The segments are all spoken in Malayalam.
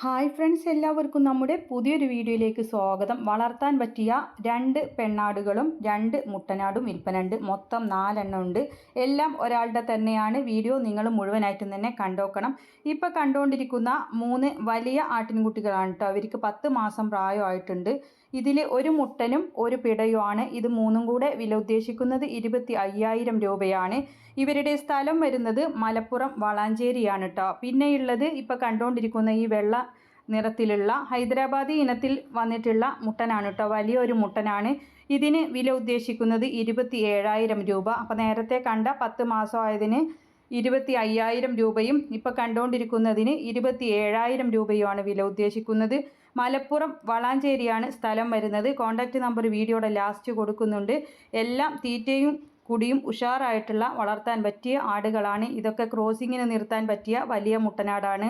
ഹായ് ഫ്രണ്ട്സ്, എല്ലാവർക്കും നമ്മുടെ പുതിയൊരു വീഡിയോയിലേക്ക് സ്വാഗതം. വളർത്താൻ പറ്റിയ 2 പെണ്ണാടുകളും 2 മുട്ടനാടും വിൽപ്പനയുണ്ട്. മൊത്തം 4 എണ്ണം ഉണ്ട്. എല്ലാം ഒരാളുടെ തന്നെയാണ്. വീഡിയോ നിങ്ങൾ മുഴുവനായിട്ടും തന്നെ കണ്ടോക്കണം. ഇപ്പോൾ കണ്ടുകൊണ്ടിരിക്കുന്ന 3 വലിയ ആട്ടിൻകുട്ടികളാണ് കേട്ടോ. അവർക്ക് 10 മാസം പ്രായമായിട്ടുണ്ട്. ഇതിൽ ഒരു മുട്ടനും ഒരു പിടയുമാണ്. ഇത് മൂന്നും കൂടെ വില ഉദ്ദേശിക്കുന്നത് 25,000 രൂപയാണ്. ഇവരുടെ സ്ഥലം വരുന്നത് മലപ്പുറം വളാഞ്ചേരിയാണ് കേട്ടോ. പിന്നെയുള്ളത് ഇപ്പോൾ കണ്ടുകൊണ്ടിരിക്കുന്ന ഈ വെള്ള നിറത്തിലുള്ള ഹൈദരാബാദി ഇനത്തിൽ വന്നിട്ടുള്ള മുട്ടനാണ് കേട്ടോ. വലിയൊരു മുട്ടനാണ്. ഇതിന് വില ഉദ്ദേശിക്കുന്നത് 27,000 രൂപ. അപ്പോൾ നേരത്തെ കണ്ട 10 മാസമായതിന് 25,000 രൂപയും ഇപ്പോൾ കണ്ടുകൊണ്ടിരിക്കുന്നതിന് 27,000 രൂപയുമാണ് വില ഉദ്ദേശിക്കുന്നത്. മലപ്പുറം വളാഞ്ചേരിയാണ് സ്ഥലം വരുന്നത്. കോൺടാക്റ്റ് നമ്പർ വീഡിയോയുടെ ലാസ്റ്റ് കൊടുക്കുന്നുണ്ട്. എല്ലാം തീറ്റയും കുടിയും ഉഷാറായിട്ടുള്ള വളർത്താൻ പറ്റിയ ആടുകളാണ്. ഇതൊക്കെ ക്രോസിങ്ങിന് നിർത്താൻ പറ്റിയ വലിയ മുട്ടനാടാണ്.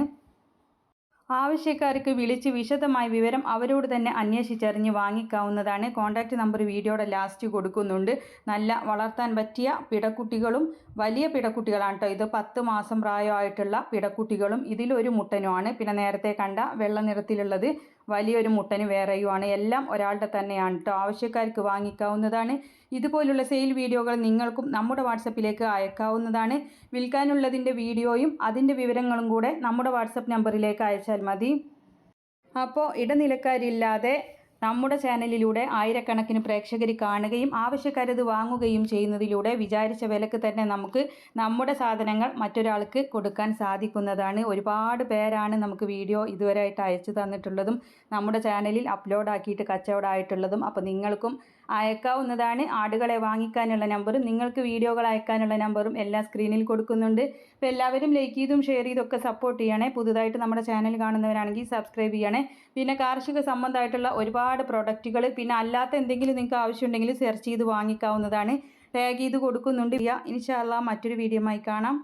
ആവശ്യക്കാർക്ക് വിളിച്ച് വിശദമായ വിവരം അവരോട് തന്നെ അന്വേഷിച്ചറിഞ്ഞ് വാങ്ങിക്കാവുന്നതാണ്. കോൺടാക്റ്റ് നമ്പർ വീഡിയോയുടെ ലാസ്റ്റ് കൊടുക്കുന്നുണ്ട്. നല്ല വളർത്താൻ പറ്റിയ പിടക്കുട്ടികളും വലിയ പിടക്കുട്ടികളാണ് കേട്ടോ. ഇത് 10 മാസം പ്രായമായിട്ടുള്ള പിടക്കുട്ടികളും ഇതിലൊരു മുട്ടനുമാണ്. പിന്നെ നേരത്തെ കണ്ട വെള്ള നിറത്തിലുള്ളത് വലിയൊരു മുട്ടന് വേറെയുമാണ്. എല്ലാം ഒരാളുടെ തന്നെയാണ് കേട്ടോ. ആവശ്യക്കാർക്ക് വാങ്ങിക്കാവുന്നതാണ്. ഇതുപോലുള്ള സെയിൽ വീഡിയോകൾ നിങ്ങൾക്കും നമ്മുടെ വാട്സപ്പിലേക്ക് അയക്കാവുന്നതാണ്. വിൽക്കാനുള്ളതിൻ്റെ വീഡിയോയും അതിൻ്റെ വിവരങ്ങളും കൂടെ നമ്മുടെ വാട്സപ്പ് നമ്പറിലേക്ക് അയച്ചാൽ മതി. അപ്പോൾ ഇടനിലക്കാരില്ലാതെ നമ്മുടെ ചാനലിലൂടെ ആയിരക്കണക്കിന് പ്രേക്ഷകർ കാണുകയും ആവശ്യക്കാരത് വാങ്ങുകയും ചെയ്യുന്നതിലൂടെ വിചാരിച്ച വിലക്ക് തന്നെ നമുക്ക് നമ്മുടെ സാധനങ്ങൾ മറ്റൊരാൾക്ക് കൊടുക്കാൻ സാധിക്കുന്നതാണ്. ഒരുപാട് പേരാണ് നമുക്ക് വീഡിയോ ഇതുവരെയായിട്ട് അയച്ചു തന്നിട്ടുള്ളതും നമ്മുടെ ചാനലിൽ അപ്ലോഡ് ആക്കിയിട്ട് കച്ചവടമായിട്ടുള്ളതും. അപ്പോൾ നിങ്ങൾക്കും അയക്കാവുന്നതാണ്. ആടുകളെ വാങ്ങിക്കാനുള്ള നമ്പറും നിങ്ങൾക്ക് വീഡിയോകൾ അയക്കാനുള്ള നമ്പറും എല്ലാം സ്ക്രീനിൽ കൊടുക്കുന്നുണ്ട്. അപ്പോൾ എല്ലാവരും ലൈക്ക് ചെയ്തും ഷെയർ ചെയ്തൊക്കെ സപ്പോർട്ട് ചെയ്യണേ. പുതുതായിട്ട് നമ്മുടെ ചാനൽ കാണുന്നവരാണെങ്കിൽ സബ്സ്ക്രൈബ് ചെയ്യണേ. പിന്നെ കാർഷിക സംബന്ധമായിട്ടുള്ള ഒരുപാട് പ്രൊഡക്റ്റുകൾ പിന്നെ അല്ലാത്ത എന്തെങ്കിലും നിങ്ങൾക്ക് ആവശ്യമുണ്ടെങ്കിൽ സെർച്ച് ചെയ്ത് വാങ്ങിക്കാവുന്നതാണ്. ടാഗ് ചെയ്ത് കൊടുക്കുന്നുണ്ട്. ഇൻഷാ അല്ലാഹ് മറ്റൊരു വീഡിയോയുമായി കാണാം.